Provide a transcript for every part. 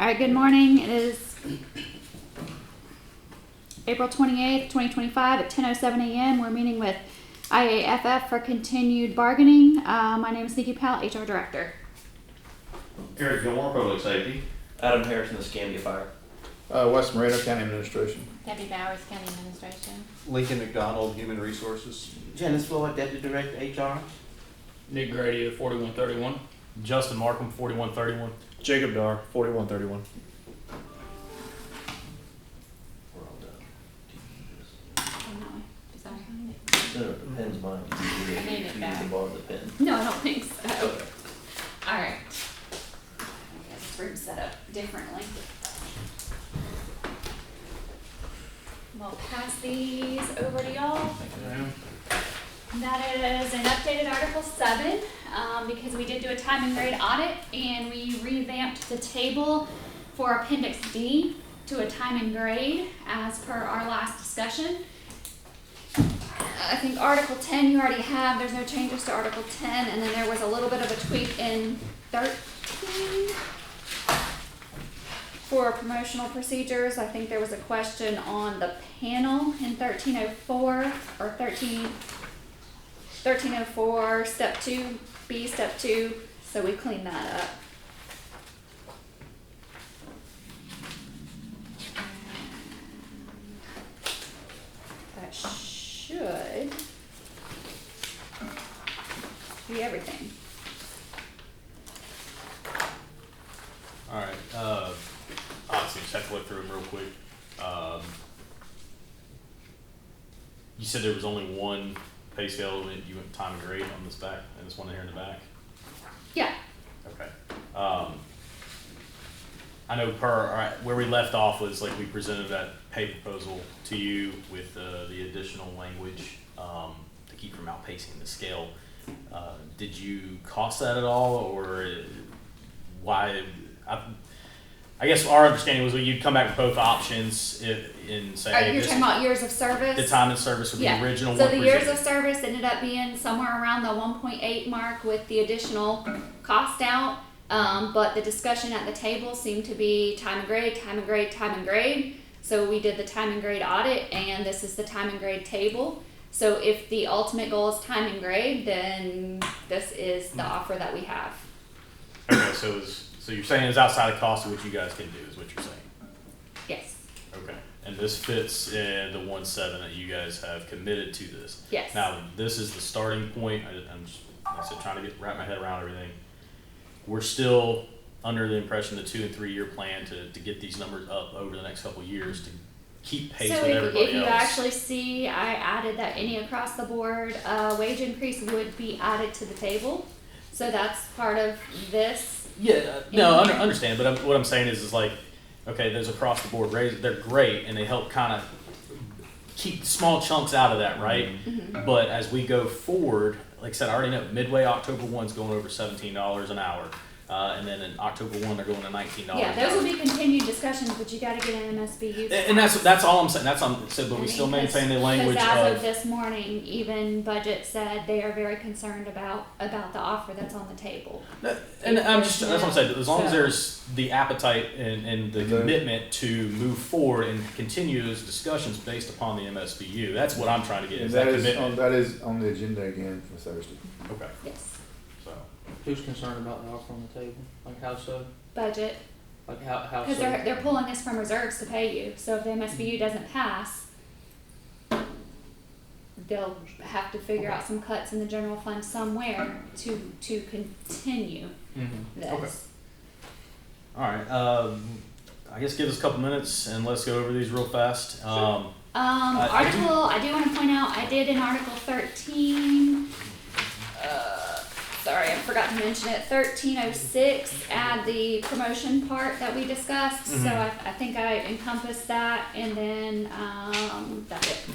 All right, good morning. It is April 28th, 2025 at 10:07 a.m. We're meeting with IAFF for continued bargaining. My name is Nikki Powell, HR Director. Eric Gilmore, Public Safety. Adam Harrison, Escambia Fire. West Moreno County Administration. Debbie Bowers, County Administration. Lincoln McDonald, Human Resources. Janice Floyd, Deputy Director, HR. Nick Grady, 4131. Justin Markham, 4131. Jacob Dar, 4131. We're all done. Sorry. No, the pen's mine. I need it You back. can borrow the pen. No, I don't think so. Okay. All right. I guess this room's set up differently. We'll pass these over to y'all. That is an updated Article 7, because we did do a time and grade audit and we revamped the table for Appendix D to a time and grade as per our last discussion. I think Article 10 you already have, there's no changes to Article 10, and then there was a little bit of a tweak in 13 for promotional procedures. I think there was a question on the panel in 1304 or 1304 step 2B step 2, so we cleaned that up. That should be everything. Alright, obviously just have to look through them real quick. You said there was only one pay scale that you went time and grade on this back, and this one here in the back? Yeah. Okay. I know where we left off was like we presented that pay proposal to you with the additional language to keep from outpacing the scale. Did you cost that at all, or why? I guess our understanding was that you'd come back with both options and say, hey, You're talking about years of service? the time and service with the original So one the years presented. of service ended up being somewhere around the 1.8 mark with the additional cost out. But the discussion at the table seemed to be time and grade, time and grade, time and grade. So we did the time and grade audit, and this is the time and grade table. So if the ultimate goal is time and grade, then this is the offer that we have. Okay, so you're saying it's outside of cost of what you guys can do, is what you're saying? Yes. Okay, and this fits in the 1.7 that you guys have committed to this. Yes. Now, this is the starting point. I'm just, like I said, trying to wrap my head around everything. We're still under the impression the 2 and 3 year plan to get these numbers up over the next couple of years to keep pace So with if everybody you else. actually see, I added that any across the board wage increase would be added to the table. So that's part of this. Yeah, no, I understand, but what I'm saying is like, okay, those across the board raises, they're great, and they help kind of keep small chunks out of that, right? Mm-hmm. But as we go forward, like I said, I already know midway October 1's going over $17 an hour, and then in October 1 they're going to $19 Yeah, an those hour. will be continued discussions, but you gotta get an MSBU. And that's all I'm saying. But we still maintain the language Because as of of. this morning, even budget said they are very concerned about the offer that's on the table. And that's what I'm saying. As long as So- there's the appetite and the commitment to move forward and continue those discussions based upon the MSBU, that's what I'm trying to get. And Is that that is commitment? that is on the agenda again for Thursday. Okay. Yes, So. Who's concerned about the offer on the table? Like how so? budget, Like how because so? they're pulling this from reserves to pay you, so if the MSBU doesn't pass, they'll have to figure out some cuts in the general fund somewhere to continue Mm-hmm. this. Okay. All right. I guess give us a couple minutes and let's go over these real fast. I do want to point out, I did in Article 13, sorry, I forgot to mention it, 1306, add the promotion part that we discussed. So I think I encompassed that, and then, that's it.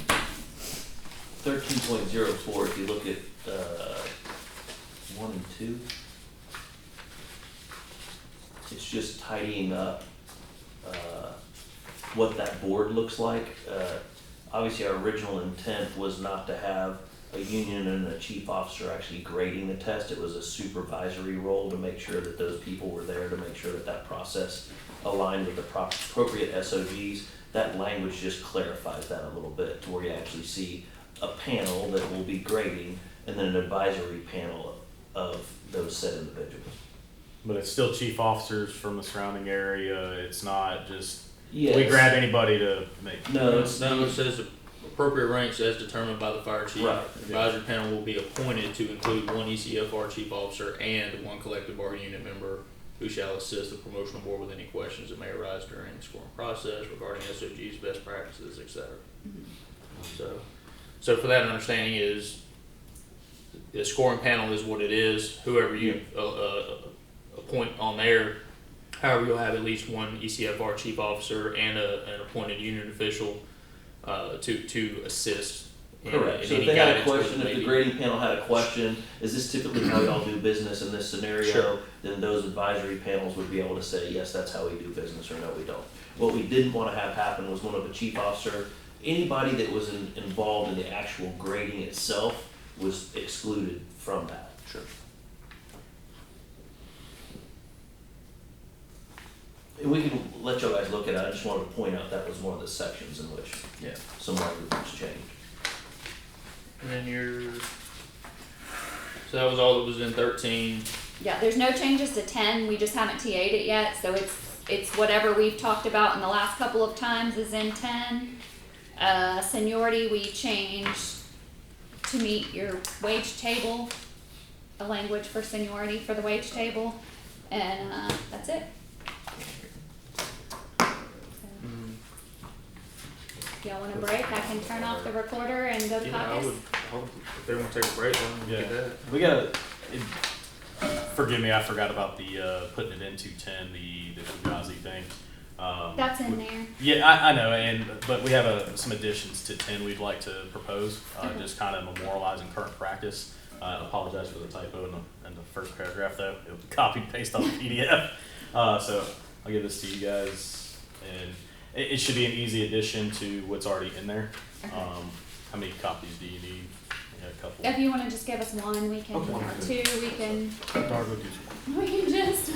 13.04, if you look at 1 and 2, it's just tidying up what that board looks like. Obviously, our original intent was not to have a union and a chief officer actually grading the test. It was a supervisory role to make sure that those people were there, to make sure that that process aligned with the appropriate SOGs. That language just clarifies that a little bit, to where you actually see a panel that will be grading and then an advisory panel of those said individuals. But it's still chief officers from the surrounding area. It's not just we Yes. grab anybody to make. No, it's No, it says appropriate ranks as determined by the fire chief. Right. Advisory panel will be appointed to include one ECFR chief officer and one collective bargaining unit member who shall assist the promotional board with any questions that may arise during the scoring process regarding SOGs, best practices, etc. So for that understanding is the scoring panel is what it is. Whoever you appoint on there, however, you'll have at least one ECFR chief officer and an appointed union official to assist. correct. In So if any they had a guidance where question, it if may the be. grading panel had a question, is this typically how y'all do business in this scenario? Sure. Then those advisory panels would be able to say, yes, that's how we do business, or no, we don't. What we didn't want to have happen was one of the chief officer, anybody that was involved in the actual grading itself was excluded from that. Sure. And we can let y'all guys look at it. I just wanted to point out that was one of the sections in which Yeah. some language was changed. And then so that was all that was in 13. Yeah, there's no changes to 10, we just haven't TA'd it yet, so it's whatever we've talked about in the last couple of times is in 10. Seniority, we changed to meet your wage table, a language for seniority for the wage table, and, that's it. If y'all want a break, I can turn off the recorder and go Yeah, I caucus. would, if they want to take a break, then we Yeah. get that. We gotta. Forgive me, I forgot about the putting it into 10, the Fugazi thing. That's in there. Yeah, I know, but we have some additions to 10 we'd like to propose, Okay. just kind of memorializing current practice. Apologize for the typo in the first paragraph though. It was copied and pasted on the PDF. So I'll give this to you guys, and it should be an easy addition to what's already in there. Okay. How many copies do you need? Yeah, a couple. If you wanna just give us one, we can, Okay. or two, we can just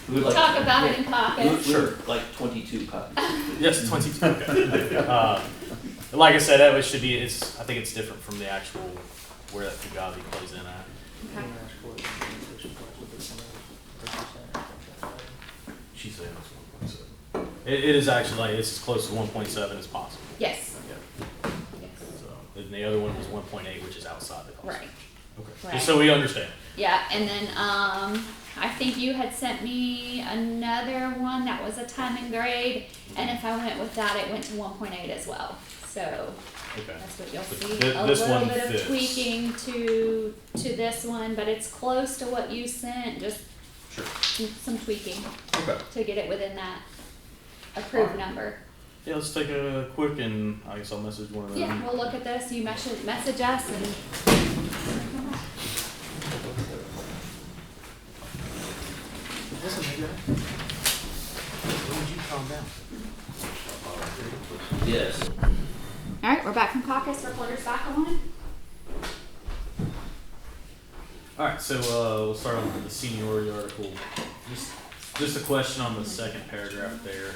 We would like talk to- about it in caucus. We would like 22 copies. Yes, 22. Okay. Like I said, that should be. I think it's different from the actual where that Fugazi plays in at. Okay. She's saying it's 1.7. It is actually like it's as close to 1.7 as possible. Yes, Yeah. yes, So and the other one was 1.8, which is outside the cost. right, Okay. Right. Just so we understand. yeah, and then, I think you had sent me another one that was a time and grade, and if I went with that, it went to 1.8 as well, so. Okay. That's what you'll But see, a this little one bit of fits. tweaking to this one, but it's close to what you sent, just Sure. some tweaking Okay. to get it within that approved number. Yeah, let's take a quick and I guess I'll message one of them. Yeah, we'll look at this, you message us and. Listen, hey, when would you calm down? Yes. Alright, we're back from caucus, reporter's back on. All right, so we'll start on the seniority article. Just a question on the second paragraph there.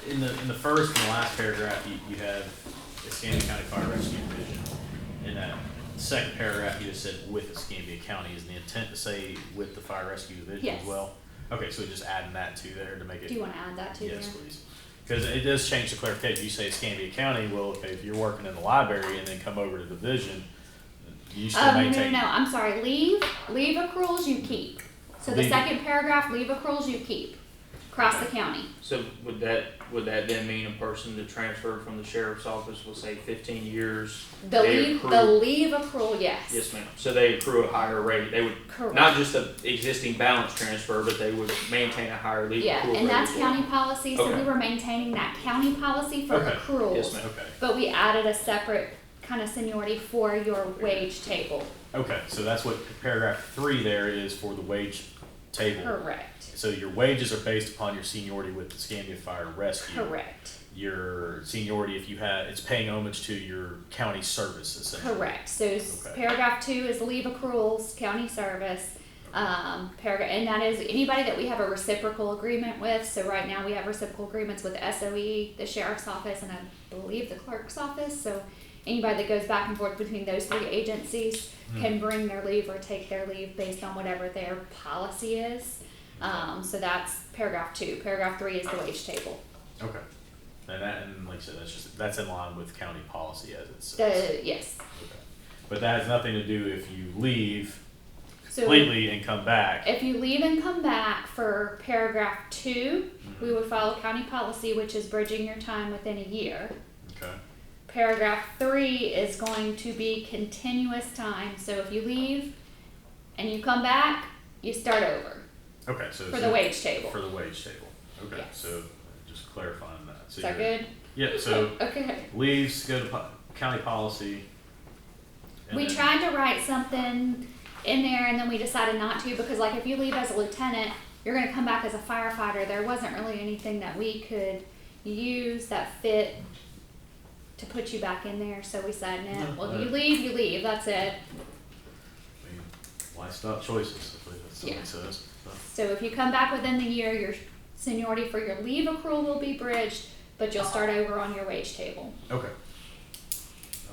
In the first and the last paragraph, you had Escambia County Fire Rescue Division. In that second paragraph, you just said with Escambia County. Is the intent to say with the Fire Rescue Division Yes. as well? Okay, so just adding that to there to make it. Do you wanna add that to there? Yes, please. Because it does change the clarification. You say Escambia County, well, okay, if you're working in the library and then come over to the division, you still No, maintain. I'm sorry, leave accruals you keep. So the Leave. second paragraph, leave accruals you keep, across the county. So would that then mean a person that transferred from the sheriff's office will say 15 years? The they leave accrual, yes. Yes, ma'am. So they accrue a higher rate. They would Correct. not just the existing balance transfer, but they would maintain a higher leave Yeah, accrual rate. and that's as well. county policy, so we Okay. were maintaining that county policy for Okay. accruals. Yes, ma'am. Okay. But we added a separate kind of seniority for your wage table. Okay, so that's what paragraph 3 there is for the wage table. Correct. So your wages are based upon your seniority with the Scandia Fire Rescue. Correct. Your seniority, if you have, it's paying homage to your county service, essentially. Correct. So Okay. paragraph 2 is leave accruals, county service. Paragraph, and that is anybody that we have a reciprocal agreement with. So right now we have reciprocal agreements with SOE, the sheriff's office, and I believe the clerk's office. So anybody that goes back and forth between those 3 agencies can bring their leave or take their leave based on whatever their policy is. So that's paragraph 2. Paragraph 3 is the wage table. Okay. And like I said, that's in line with county policy as it says. Yes. Okay. But that has nothing to do if you leave So completely and come back. if you leave and come back for paragraph 2, we would follow county policy, which is bridging your time within a year. Okay. Paragraph 3 is going to be continuous time. So if you leave and you come back, you start over Okay, so for the wage table. For the wage table. Okay, Yes. so just clarifying that. So Is that you're- good? Yeah, so Okay. leaves, go to county policy. and We then- tried to write something in there and then we decided not to because like if you leave as a lieutenant, you're going to come back as a firefighter. There wasn't really anything that we could use that fit to put you back in there. So we said, nah, well, if you leave, that's it. I mean, lifestyle choices, I believe that's what Yeah. it says. So, So if you come back within the year, your seniority for your leave accrual will be bridged, but you'll start over on your wage table. okay.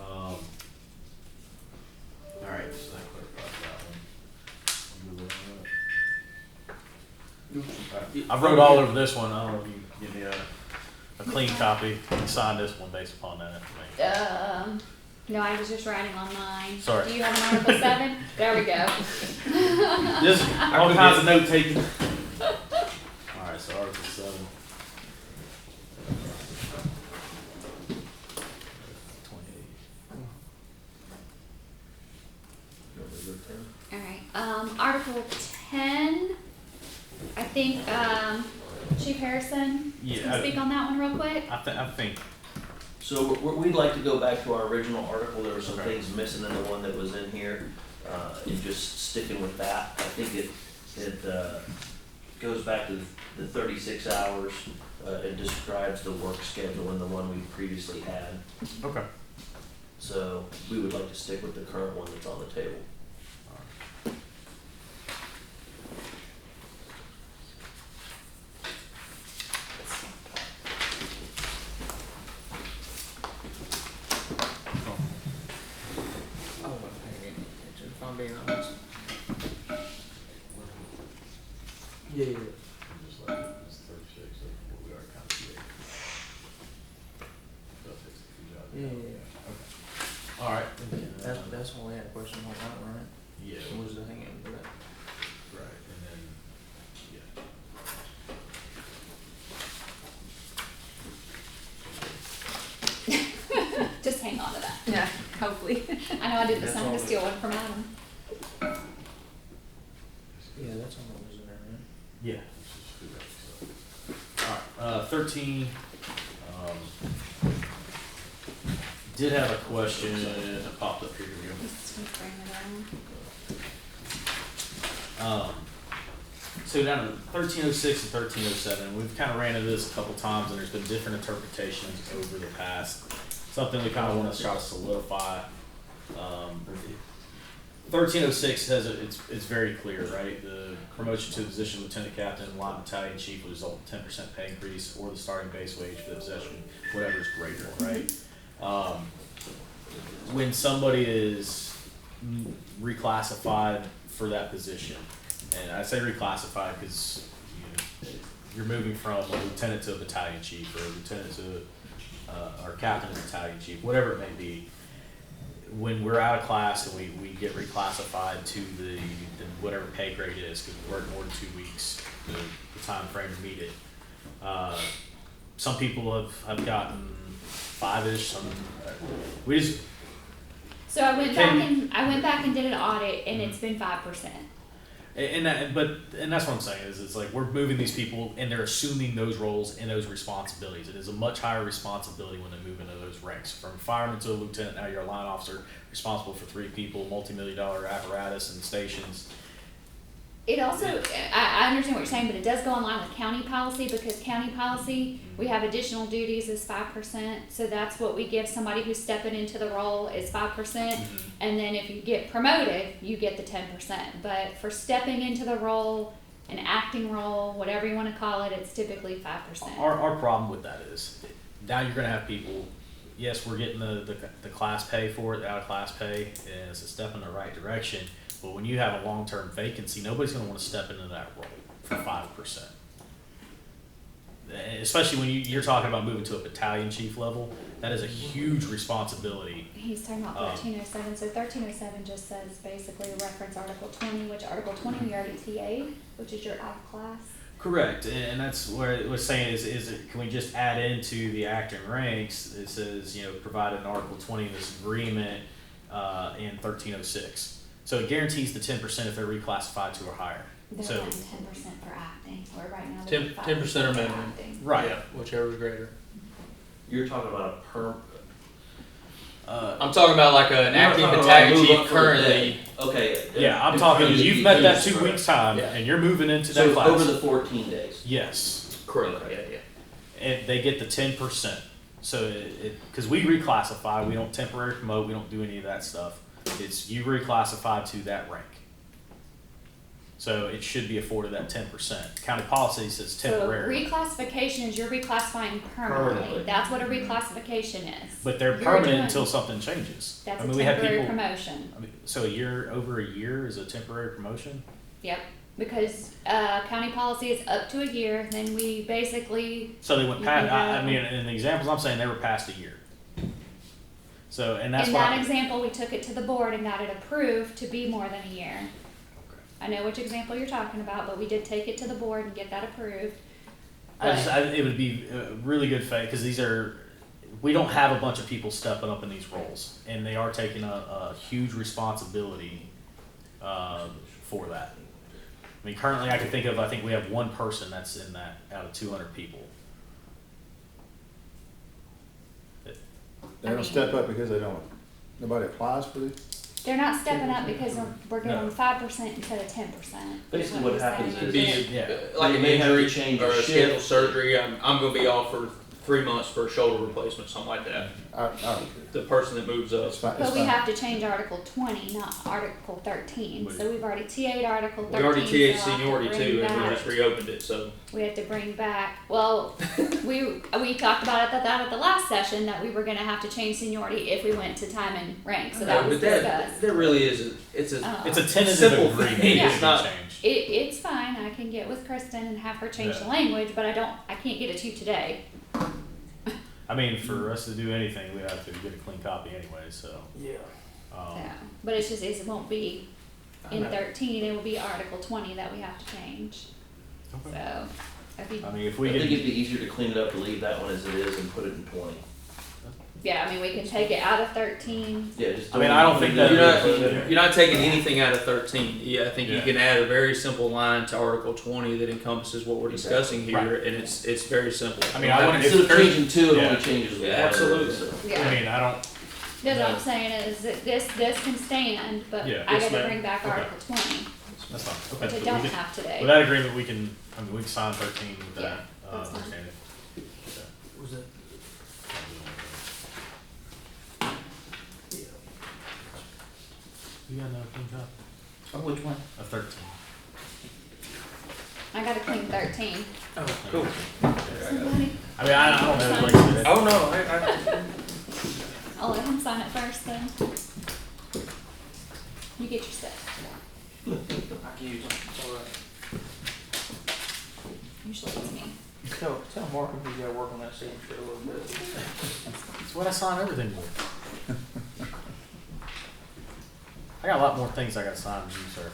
All right, so that clarifies that one. Move on. All right. I wrote all over this one. I don't know if you can give me a clean copy. You can sign this one based upon that information. No, I was just writing on mine. Sorry. Do you have an Article 7? There we go. Just all kinds of note taking. All right, so Article 7. 28. Alright, Article 10, I think, Chief Harrison Yeah, can speak on that one real quick. I think. So we'd like to go back to our original article. There were some Okay. things missing in the one that was in here, and just sticking with that. I think it goes back to the 36 hours. It describes the work schedule in the one we previously had. Okay. So we would like to stick with the current one that's on the table. I wasn't paying any attention, if I'm being honest. Yeah. Just like it's 36, so what we are kind of doing. So it takes a few jobs. Yeah. All right. That's when we had a question on that one, right? Yeah. What was the hang up with that? Right, and then, yeah. Just hang on to that. Yeah, hopefully. I know I did the That's same to all steal one from Adam. Yeah, that's all that was in there, right? Yeah. Let's just do that, so. All right, 13, did have a question that popped up here. Here we go. Just bring it So down to 1306 and 1307, we've kind of ran into this a couple times, and there's been different interpretations over the past. Something we kind of want to try to solidify. 1306 says it's very clear, right? The promotion to the position of lieutenant captain, line battalion chief will result in 10% pay increase, or the starting base wage for the position, whatever is greater, right? When somebody is reclassified for that position, and I say reclassified because you're moving from a lieutenant to a battalion chief, or a lieutenant to or captain to battalion chief, whatever it may be. When we're out of class and we get reclassified to the whatever pay grade is, because we work more than 2 weeks, the time frame to meet it. Some people have gotten 5-ish. Some we just So I went back and did an audit, and it's been 5%. And that's what I'm saying is it's like we're moving these people and they're assuming those roles and those responsibilities. It is a much higher responsibility when they move into those ranks. From fireman to a lieutenant, now you're a line officer responsible for 3 people, multi-million-dollar apparatus and stations. It also, I understand what you're saying, but it does go in line with county policy, because county policy, we have additional duties is 5%, so that's what we give somebody who's stepping into the role is 5%, and then if you get promoted, you get the 10%, but for stepping into the role, an acting role, whatever you wanna call it, it's typically 5%. Our problem with that is, now you're gonna have people, yes, we're getting the class pay for it, the out of class pay, and it's a step in the right direction. But when you have a long-term vacancy, nobody's going to want to step into that role for 5%. Especially when you're talking about moving to a battalion chief level, that is a huge responsibility. He's talking about 1307, so 1307 just says basically reference Article 20, which Article 20 we already TA'd, which is your out of class. Correct, and that's where it was saying is can we just add into the acting ranks? It says, provided in Article 20 of this agreement in 1306. So it guarantees the 10% if they're reclassified to or higher. They're So- at 10% for acting, or right now 10% they're 5% or for minimum. acting. Right. Yeah, whichever is greater. You're talking about a I'm talking about like an acting You're not talking battalion about move chief up for a currently. day. Okay. Yeah, I'm talking, you've met that 2 weeks time, Yeah. and you're moving into So that it's class. over the 14 days. Yes, Correct. Yeah, yeah. and they get the 10%. So because we reclassify, we don't temporary promote, we don't do any of that stuff. It's you reclassify to that rank. So it should be afforded that 10%. County policy says temporary, So reclassification is you're reclassifying permanently. Permanently. That's what a reclassification is. but they're You're permanent doing- until something changes. That's I mean, a we have temporary people. promotion. I mean, so over a year is a temporary promotion. Yep, because county policy is up to a year, then we basically, So they went You past. can I go- mean, in the examples I'm saying, they were past a year. So and that's in why. that example, we took it to the board and got it approved to be more than a year. I know which example you're talking about, but we did take it to the board and get that approved. It would be a really good faith because we don't have a bunch of people stepping up in these roles, and they are taking a huge responsibility for that. I mean, currently I think we have one person that's in that out of 200 people. They don't step up because nobody applies for this? They're not stepping up because we're giving them 5% instead of 10%. Basically what happens It'd is- be Yeah. like You an may have to injury change or your a shift. scheduled surgery. I'm going to be off for 3 months for a shoulder replacement, something like that. I don't care. The person that moves up. It's fine, it's But we fine. have to change Article 20, not Article 13. So we've already TA'd Article 13. We already TA'd so I'll have to seniority bring too, and we back- just reopened it. So We have to bring back, well, we talked about it at the last session that we were gonna have to change seniority if we went to time and rank, so that was discussed. that really is it's a It's a tentative Simple agreement. thing. It It's can not- change. It's fine, I can get with Kristen and have her change Yeah. the language, but I can't get it to you today. I mean, for us to do anything, we have to get a clean copy anyway. So. yeah. So, but it's just, it won't be in I know. 13, it will be Article 20 that we have to change. Okay. So, that'd be, I mean, if I we think get. it'd be easier to clean it up, to leave that one as it is and put it in 20. yeah, I mean, we can take it out of 13. Yeah, just. I mean, I don't think that- You're not taking anything out of 13. Yeah, I think you Yeah. can add a very simple line to Article 20 that encompasses what we're discussing here, Right. and it's very simple. I mean, I wouldn't- Instead of if- changing two, it Yeah. only changes one. Yeah, absolutely. So- Yeah. I mean, I don't. That's what No. I'm saying is that this can stand, but Yeah, I yes, gotta ma'am. bring back Okay. Article 20, That's fine. which Okay. I but don't we can, have today. with that agreement, we can sign 13 with Yeah, that that's fine. understanding. Was it? You got another clean copy Oh, which one? of 13. I got a clean 13. Oh, cool. Somebody, I mean, I don't know. Like I said, Oh no, I'll let him sign it first then. You get your stuff. I can use them. It's all right. Usually it's me. Tell Martin he's got to work on that signature a little bit. That's what I sign everything with. I got a lot more things I got to sign than you, sir.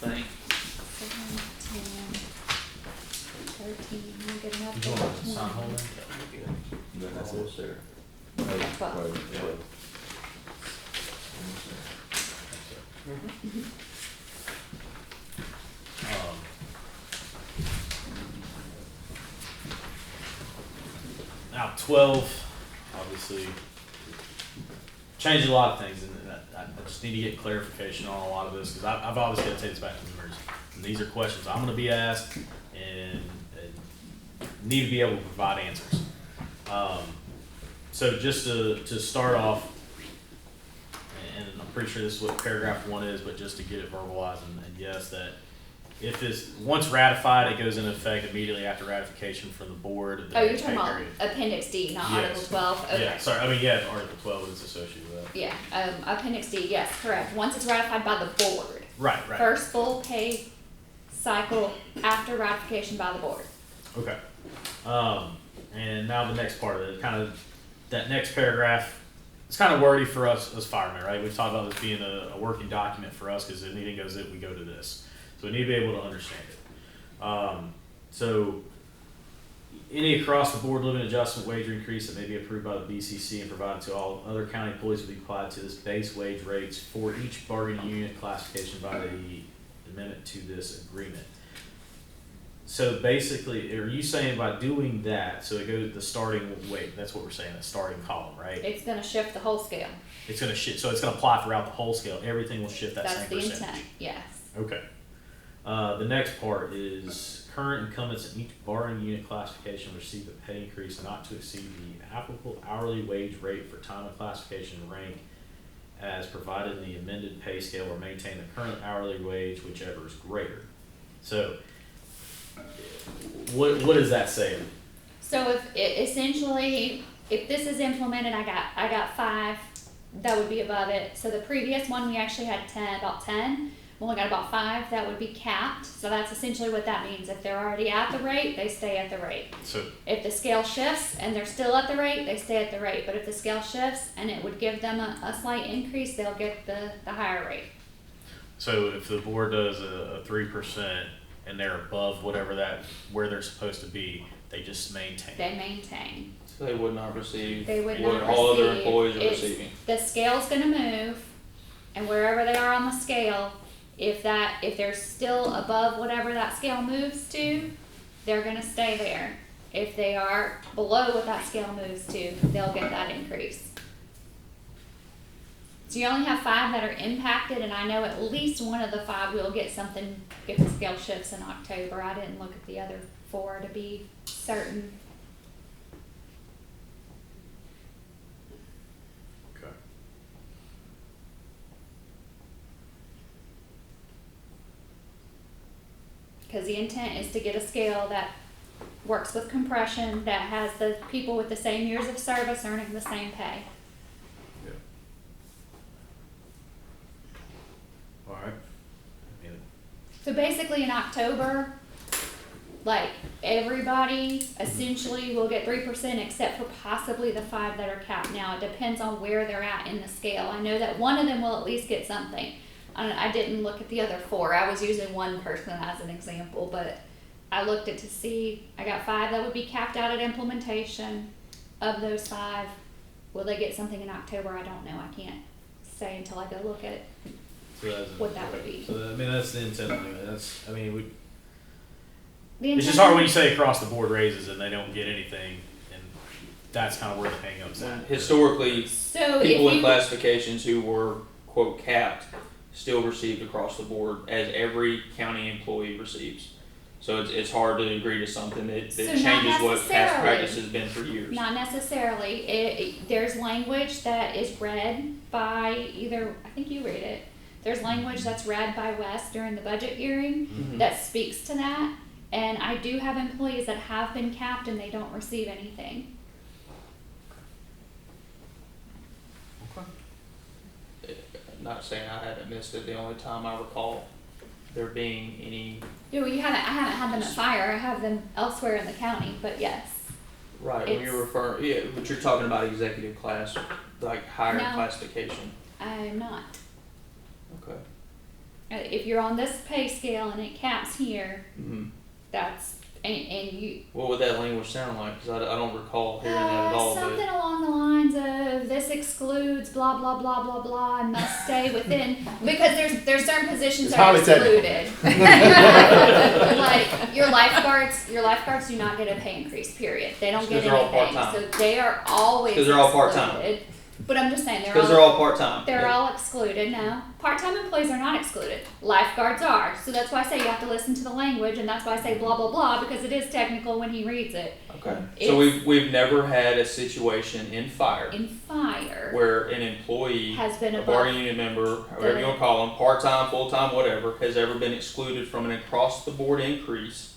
Thanks. 7, 10, 13. You get enough You for want to sign 20. whole then? That's almost there. Yeah, 12. Now 12, obviously, changed a lot of things, and I just need to get clarification on a lot of this, because I've obviously got to take this back to the emergency. And these are questions I'm gonna be asked and need to be able to provide answers. So just to start off, and I'm pretty sure this is what paragraph 1 is, but just to get it verbalized, and yes, that if this, once ratified, it goes into effect immediately after ratification from the board. Oh, you're talking about Appendix D, not Yes. Article 12? Okay. Yeah, sorry, I mean, yeah, Article 12 is associated with that. Yeah, Appendix D, yes, correct. Once it's ratified by the board. Right. First full pay cycle after ratification by the board. Okay. And now the next part of it, kind of, that next paragraph, it's kind of wordy for us as firemen, right? We've talked about this being a working document for us, because if anything goes in, we go to this. So we need to be able to understand it. So any across-the-board living adjustment wage increase that may be approved by the BCC and provided to all other county employees will be applied to this base wage rates for each bargaining unit classification by the amendment to this agreement. So basically, are you saying by doing that, so it goes the starting wage, that's what we're saying, the starting column, right? It's gonna shift the whole scale. It's gonna shift, so it's gonna apply throughout the whole scale. Everything will shift that That's same the percentage. intent, yes. Okay. The next part is current incumbents in each bargaining unit classification receive a pay increase not to exceed the applicable hourly wage rate for time of classification and rank as provided in the amended pay scale, or maintain the current hourly wage, whichever is greater. So, what is that saying? So essentially, if this is implemented, I got 5 that would be above it. So the previous one, we actually had about 10. We only got about 5 that would be capped. So that's essentially what that means. If they're already at the rate, they stay at the rate. So, If the scale shifts and they're still at the rate, they stay at the rate. But if the scale shifts and it would give them a slight increase, they'll get the higher rate. so if the board does a 3% and they're above whatever where they're supposed to be, they just maintain. They maintain. So they would not receive They would what not all other receive. employees are It's- receiving. The scale's gonna move, and wherever they are on the scale, if they're still above whatever that scale moves to, they're gonna stay there. If they are below what that scale moves to, they'll get that increase. So you only have 5 that are impacted, and I know at least one of the 5 will get something if the scale shifts in October. I didn't look at the other 4 to be certain. Okay. Because the intent is to get a scale that works with compression, that has the people with the same years of service earning the same pay. Yeah. All right. So basically in October, like everybody essentially will get 3% except for possibly the 5 that are capped. Now it depends on where they're at in the scale. I know that one of them will at least get something. I didn't look at the other 4. I was using one person as an example, but I looked at to see, I got 5 that would be capped out at implementation. Of those 5, will they get something in October? I don't know. I can't say until I go look at So that's what that would be. So I mean, that's the intent of it. That's, I mean, The it's just hard when you say across the board raises and they don't get anything, and that's kind of where the hang-up's at. Historically, So people if in you, classifications who were, quote, capped, still received across the board, as every county employee receives. So it's hard to agree to something that So not changes what past necessarily. practice has been for years. not necessarily, there's language that is read by either, I think you read it. There's language that's read by Wes during the budget hearing Mhm. that speaks to that. And I do have employees that have been capped and they don't receive anything. Not saying I haven't missed it, the only time I recall there being any, I haven't had them at fire, I have them elsewhere in the county, but yes. right, when you're referring, yeah, but you're talking about executive class, like higher No. classification. I'm not. Okay. If you're on this pay scale and it caps here, Mm-hmm. that's, and you, What would that language sound like? Because I don't recall hearing that at all. something along the lines of this excludes blah blah blah blah blah and must stay within, because there's certain positions It's that are highly technical. excluded. Like your lifeguards do not get a pay increase. Period. They don't Just get 'cause they're all anything. part-time. So they are always 'Cause they're all part-time. excluded. But I'm just saying, Because they're all part-time. they're all excluded now. Part-time employees are not excluded. Lifeguards are. So that's why I say you have to listen to the language, and that's why I say blah, blah, blah, because it is technical when he reads it. Okay. It's- So we've never had a situation in fire In fire where an employee, has been a above. bargaining unit member, whatever you wanna call them, part-time, full-time, whatever, has ever been excluded from an across-the-board increase.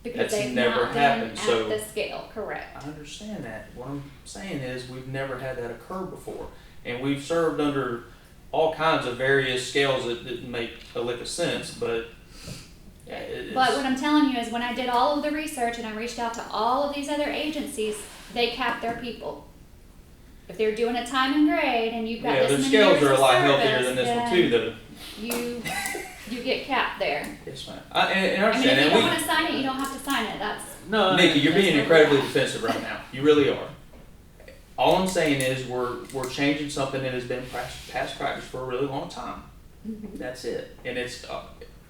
Because That's they've never not been happened, at so- the scale, correct. I understand that. What I'm saying is we've never had that occur before. And we've served under all kinds of various scales that didn't make a lick of sense, but yeah, it's. But what I'm telling you is when I did all of the research and I reached out to all of these other agencies, they cap their people. If they're doing a time and grade and you've got Yeah, this their many scales years are a of lot healthier service, than this one then too, though. you get capped there. Yes, ma'am. And I I mean, if understand, you and don't we. want to sign it, you don't have to sign it. That's No, Nikki, you're being That's incredibly where we're at. defensive right now. You really are. All I'm saying is we're changing something that has been past practice for a really long time. That's it. And it's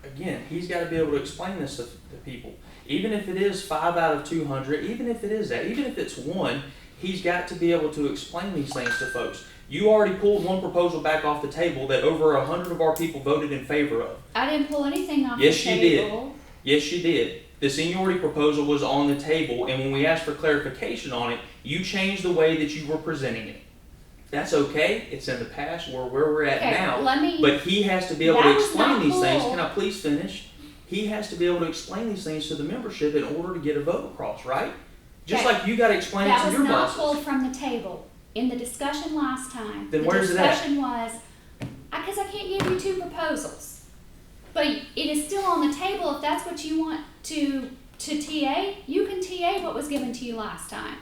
again, he's got to be able to explain this to people. Even if it is 5 out of 200, even if it is that, even if it's 1, he's got to be able to explain these things to folks. You already pulled one proposal back off the table that over 100 of our people voted in favor of. I didn't pull anything off Yes, the you did. table. Yes, you did. The seniority proposal was on the table, and when we asked for clarification on it, you changed the way that you were presenting it. That's okay. It's in the past. We're where we're at Okay, now. let me. But he has to be able That to was explain not these things. cool. Can I please finish? He has to be able to explain these things to the membership in order to get a vote across, right? Just Okay. like you got to explain it That to was your not bosses. pulled from the table. In the discussion last time, Then the where's it at? discussion was, because I can't give you 2 proposals. But it is still on the table. If that's what you want to TA, you can TA what was given to you last time.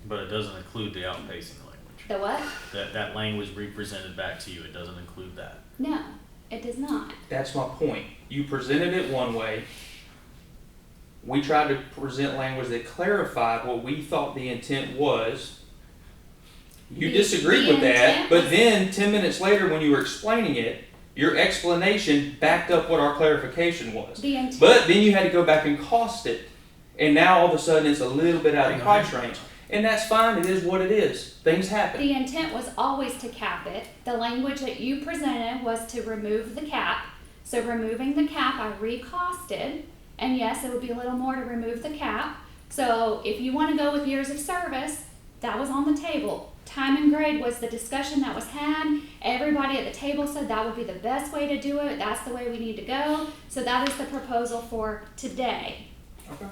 but it doesn't include the outpacing language. The what? That language represented back to you, it doesn't include that. No, it does not. That's my point. You presented it one way. We tried to present language that clarified what we thought the intent was. You The- disagreed the with that, intent but was- then 10 minutes later when you were explaining it, your explanation backed up what our clarification was. The intent. But then you had to go back and cost it. And now all of a sudden it's a little bit out of the price range. And that's fine, it is what it is. Things happen. The intent was always to cap it. The language that you presented was to remove the cap. So removing the cap, I recosted. And yes, it would be a little more to remove the cap. So if you want to go with years of service, that was on the table. Time and grade was the discussion that was had. Everybody at the table said that would be the best way to do it. That's the way we need to go. So that is the proposal for today. Okay.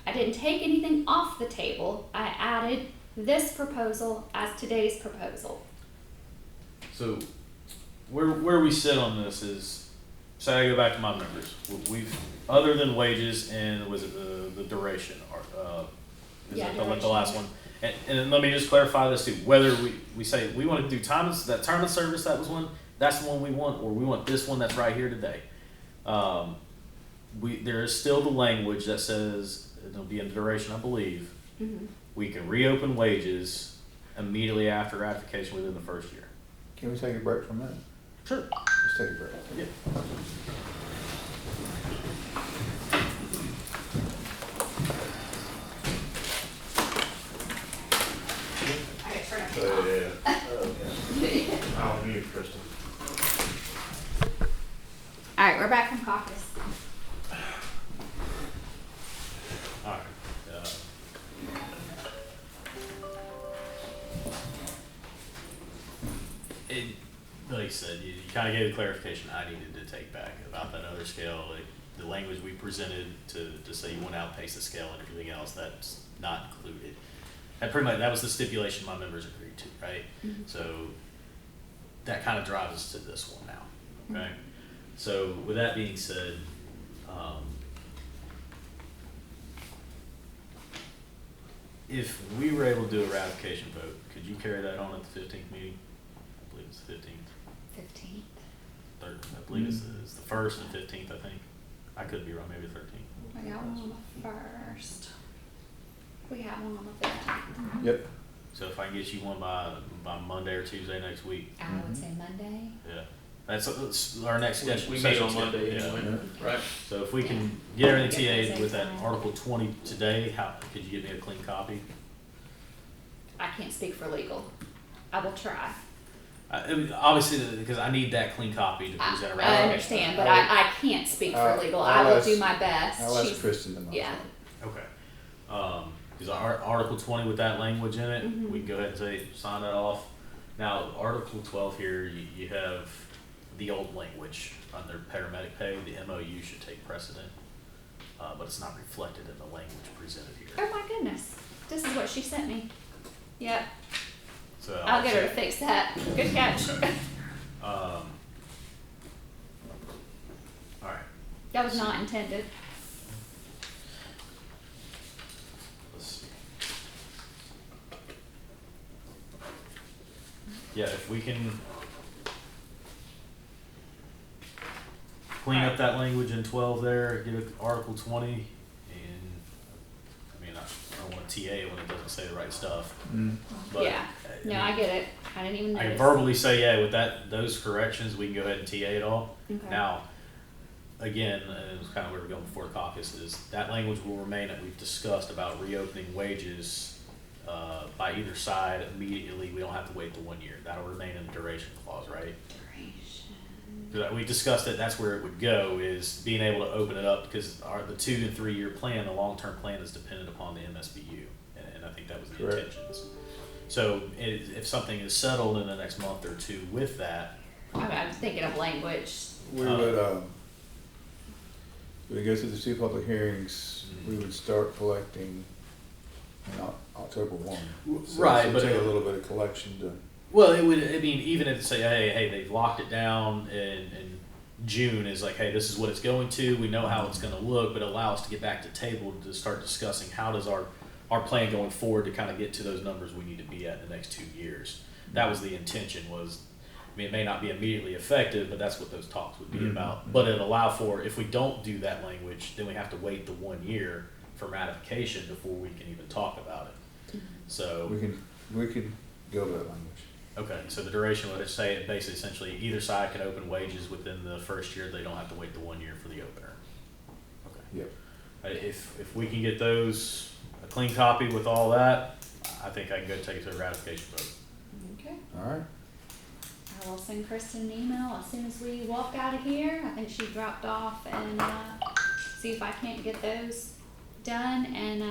I didn't take anything off the table. I added this proposal as today's proposal. So, where we sit on this is, say I go back to my members, we've, other than wages and was it the duration, or, is Yeah, it the duration. last one? And let me just clarify this too, whether we say we want to do that term of service, that was one, that's the one we want, or we want this one that's right here today. There is still the language that says, it'll be in the duration, I believe, we can reopen wages immediately after ratification within the first year. Can we take a break from that? Sure. Let's take a break. Yeah. I gotta turn Oh, mute, Kristen. All right, we're back from caucus. All right. Like you said, you kind of gave the clarification I needed to take back about that other scale. Like the language we presented to say you want to outpace the scale and everything else, that's not included. That pretty much, that was the stipulation my members agreed to, right? So that kind of drives us to this one now, okay? So with that being said, if we were able to do a ratification vote, could you carry that on at the 15th meeting? I believe it's the 15th. 15th. I believe it's the 1st and 15th, I think. I could be wrong, maybe the 13th. I got one on the 1st. We have one on the 15th. Yep. So if I can get you one by Monday or Tuesday next week, I would say Monday. yeah. That's our next session. We meet session on schedule, Monday yeah. anyway, right? So if we can get everything Get those TA'd with that in. Article 20 today, how, could you get me a clean copy? I can't speak for legal. I will try. I mean, obviously, because I need that clean copy to present around. I understand, but I can't speak for legal. I I'll will do ask- my best. I'll ask She's- Kristen tomorrow. Yeah. Okay. Because Article 20 with that language in it, Mhm. we can go ahead and say, sign that off. Now, Article 12 here, you have the old language under paramedic pay, the MOU should take precedent, but it's not reflected in the language presented here. Oh my goodness. This is what she sent me. Yep. So I'll get her to fix that. Good catch. Okay. All right. That was not intended. Let's see. Yeah, if we can clean up that language in 12 there, give it Article 20, and I mean, I don't want to TA when it doesn't say the right stuff, Mm. but Yeah. No, I get it. I didn't even I can notice. verbally say, yeah, with those corrections, we can go ahead and TA it all. Okay. Now, again, and it was kind of where we're going before the caucus, is that language will remain that we've discussed about reopening wages by either side immediately. We don't have to wait the 1 year. That'll remain in the duration clause, right? Duration. 'Cause we discussed it, that's where it would go, is being able to open it up, because the 2 and 3 year plan, the long-term plan is dependent upon the MSBU, and I think that was the Correct. intentions. So if something is settled in the next month or two with that, I'm thinking of language. We would, we go through the 2 public hearings, we would start collecting in October 1. So Right, it but would take it- a little bit of collection to, well, it would, I mean, even if say, hey, they've locked it down in June, is like, hey, this is what it's going to, we know how it's gonna look, but allow us to get back to table to start discussing how does our plan going forward to kind of get to those numbers we need to be at in the next 2 years. That was the intention, was, I mean, it may not be immediately effective, but that's what those talks would be Mhm. about. But it allow for, if we don't do that language, then we have to wait the 1 year for ratification before we can even talk about it. So. we can go to that language. Okay, so the duration would say it basically essentially either side can open wages within the first year, they don't have to wait the 1 year for the opener. Okay. Yep. If we can get those, a clean copy with all that, I think I can go take it to a ratification vote. Okay. All right. I will send Kristen an email as soon as we walk out of here. I think she dropped off and see if I can't get those done. And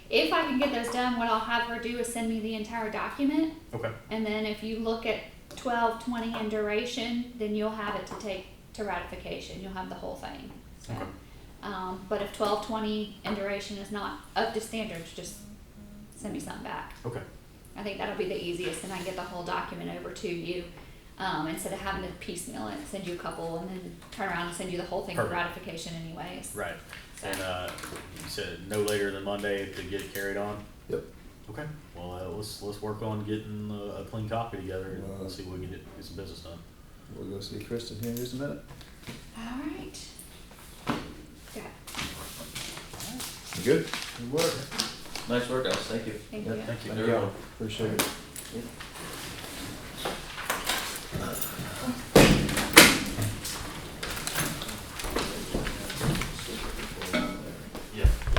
if I can get those done, what I'll have her do is send me the entire document. Okay. And then if you look at 12, 20 in duration, then you'll have it to take to ratification. You'll have the whole thing. So, Okay. but if 12, 20 in duration is not up to standards, just send me something back. Okay. I think that'll be the easiest, and I can get the whole document over to you, instead of having to piecemeal it, send you a couple, and then turn around and send you the whole thing for Perfect. ratification anyways. Right. So, And you said no later than Monday to get it carried on? Yep. Okay. Well, let's work on getting a clean copy together and see if we can get some business done. We'll go see Kristen here in just a minute. all right. Got it. You good? Good work. Nice work, guys, thank you. Thank Yeah, you. Thank you. Thank y'all. Appreciate it.